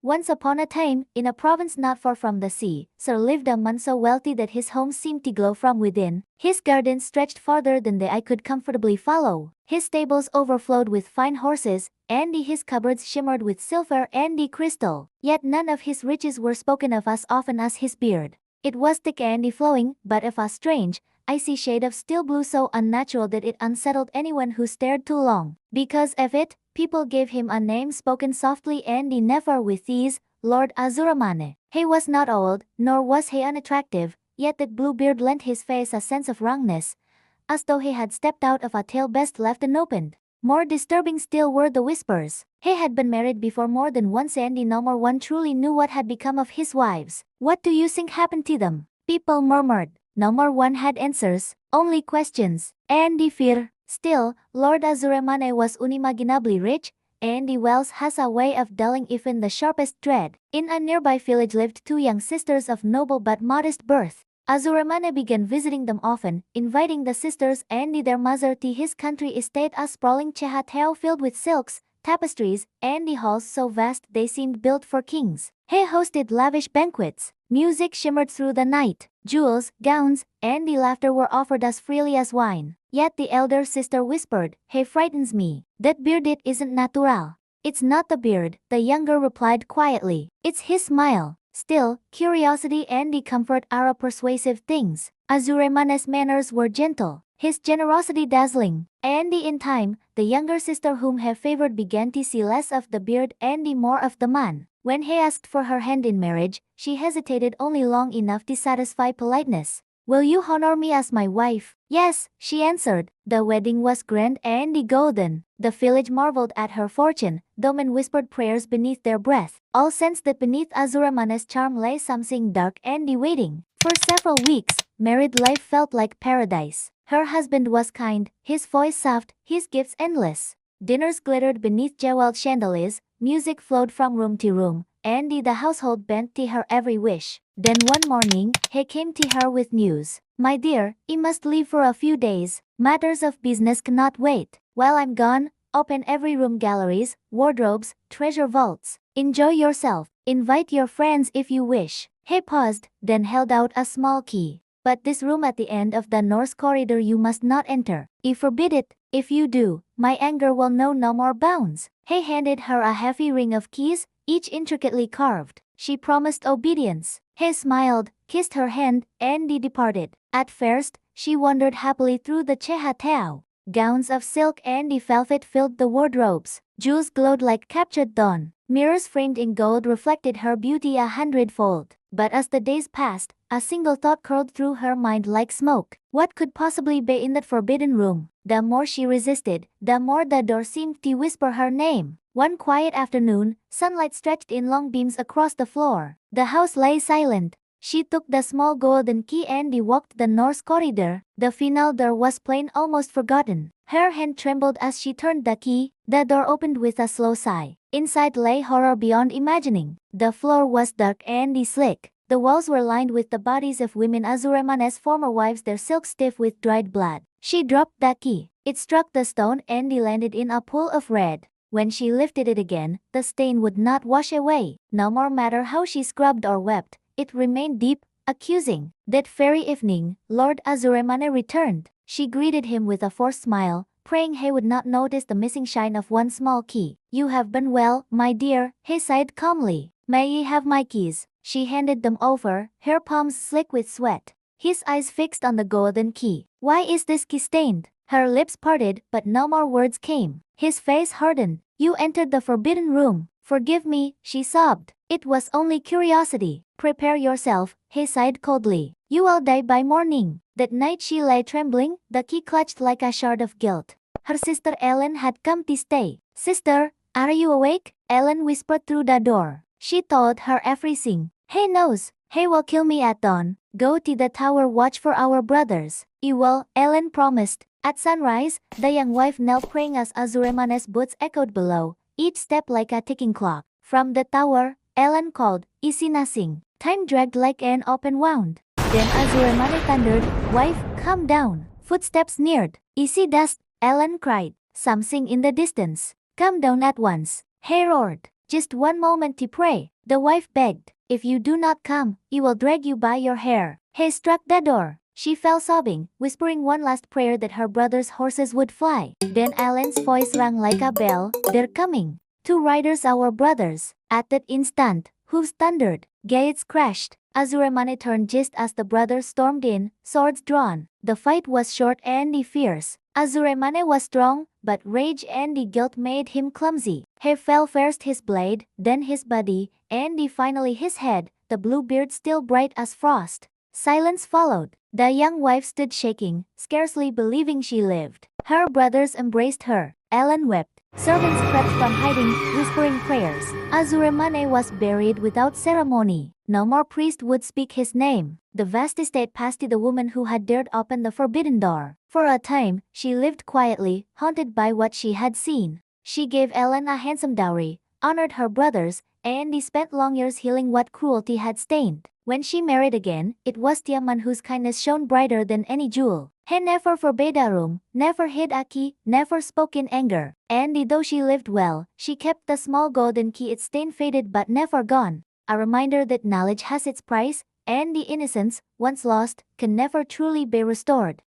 Once upon a time, in a province not far from the sea, Sir lived a man so wealthy that his home seemed to glow from within. His gardens stretched farther than the eye could comfortably follow. His stables overflowed with fine horses, and his cupboards shimmered with silver and crystal. Yet none of his riches were spoken of as often as his beard. It was thick and flowing, but of a strange, icy shade of steel blue so unnatural that it unsettled anyone who stared too long. Because of it, people gave him a name spoken softly and never with ease, Lord Azuremane. He was not old, nor was he unattractive, yet that blue beard lent his face a sense of wrongness, as though he had stepped out of a tale best left unopened. More disturbing still were the whispers. He had been married before more than once and no more one truly knew what had become of his wives. What do you think happened to them? People murmured. No more one had answers, only questions, and fear. Still, Lord Azuremane was unimaginably rich, and wealth has a way of dulling even the sharpest dread. In a nearby village lived two young sisters of noble but modest birth. Azuremane began visiting them often, inviting the sisters and their mother to his country estate, a sprawling chehateo filled with silks, tapestries, and halls so vast they seemed built for kings. He hosted lavish banquets. Music shimmered through the night. Jewels, gowns, and laughter were offered as freely as wine. Yet the elder sister whispered, "He frightens me. That beard, it isn't natural." "It's not the beard," the younger replied quietly. "It's his smile." Still, curiosity and comfort are persuasive things. Azuremane's manners were gentle, his generosity dazzling, and in time, the younger sister whom he favored began to see less of the beard and more of the man. When he asked for her hand in marriage, she hesitated only long enough to satisfy politeness. "Will you honor me as my wife?" "Yes," she answered. The wedding was grand and golden. The village marveled at her fortune, though men whispered prayers beneath their breath. All sensed that beneath Azuremane's charm lay something dark and waiting. For several weeks, married life felt like paradise. Her husband was kind, his voice soft, his gifts endless. Dinners glittered beneath jeweled chandeliers, music flowed from room to room, and the household bent to her every wish. Then one morning, he came to her with news. "My dear, you must leave for a few days. Matters of business cannot wait. While I'm gone, open every room, galleries, wardrobes, treasure vaults. Enjoy yourself. Invite your friends if you wish." He paused, then held out a small key. "But this room at the end of the north corridor you must not enter. I forbid it. If you do, my anger will know no more bounds." He handed her a heavy ring of keys, each intricately carved. She promised obedience. He smiled, kissed her hand, and departed. At first, she wandered happily through the chehateo. Gowns of silk and velvet filled the wardrobes. Jewels glowed like captured dawn. Mirrors framed in gold reflected her beauty 100-fold. But as the days passed, a single thought curled through her mind like smoke. What could possibly be in that forbidden room? The more she resisted, the more the door seemed to whisper her name. One quiet afternoon, sunlight stretched in long beams across the floor. The house lay silent. She took the small golden key and walked the north corridor. The final door was plain, almost forgotten. Her hand trembled as she turned the key. The door opened with a slow sigh. Inside lay horror beyond imagining. The floor was dark and slick. The walls were lined with the bodies of women, Azuremane's former wives, their silks stiff with dried blood. She dropped the key. It struck the stone and landed in a pool of red. When she lifted it again, the stain would not wash away. No more matter how she scrubbed or wept, it remained deep, accusing. That very evening, Lord Azuremane returned. She greeted him with a forced smile, praying he would not notice the missing shine of one small key. "You have been well, my dear," he sighed calmly. "May I have my keys?" She handed them over, her palms slick with sweat. His eyes fixed on the golden key. "Why is this key stained?" Her lips parted, but no more words came. His face hardened. "You entered the forbidden room. Forgive me," she sobbed. "It was only curiosity." "Prepare yourself," he sighed coldly. "You will die by morning." That night she lay trembling, the key clutched like a shard of guilt. Her sister Ellen had come to stay. "Sister, are you awake?" Ellen whispered through the door. She told her everything. "He knows. He will kill me at dawn. Go to the tower, watch for our brothers." "I will," Ellen promised. At sunrise, the young wife knelt praying as Azuremane's boots echoed below, each step like a ticking clock. From the tower, Ellen called, "Isi nasing." Time dragged like an open wound. Then Azuremane thundered, "Wife, come down." Footsteps neared. "Isi dust," Ellen cried. "Something in the distance. Come down at once." He roared. Just one moment to pray, the wife begged. If you do not come, he will drag you by your hair. He struck the door. She fell sobbing, whispering one last prayer that her brother's horses would fly. Then Ellen's voice rang like a bell. They're coming. 2 riders, our brothers. At that instant, hooves thundered, gates crashed. Azuremane turned just as the brothers stormed in, swords drawn. The fight was short and fierce. Azuremane was strong, but rage and guilt made him clumsy. He fell first his blade, then his body, and finally his head, the blue beard still bright as frost. Silence followed. The young wife stood shaking, scarcely believing she lived. Her brothers embraced her. Ellen wept. Servants crept from hiding, whispering prayers. Azuremane was buried without ceremony. No more priest would speak his name. The vast estate passed to the woman who had dared open the forbidden door. For a time, she lived quietly, haunted by what she had seen. She gave Ellen a handsome dowry, honored her brothers, and spent long years healing what cruelty had stained. When she married again, it was the man whose kindness shone brighter than any jewel. He never forbade a room, never hid a key, never spoke in anger. And though she lived well, she kept the small golden key. Its stain faded but never gone. A reminder that knowledge has its price, and the innocence, once lost, can never truly be restored.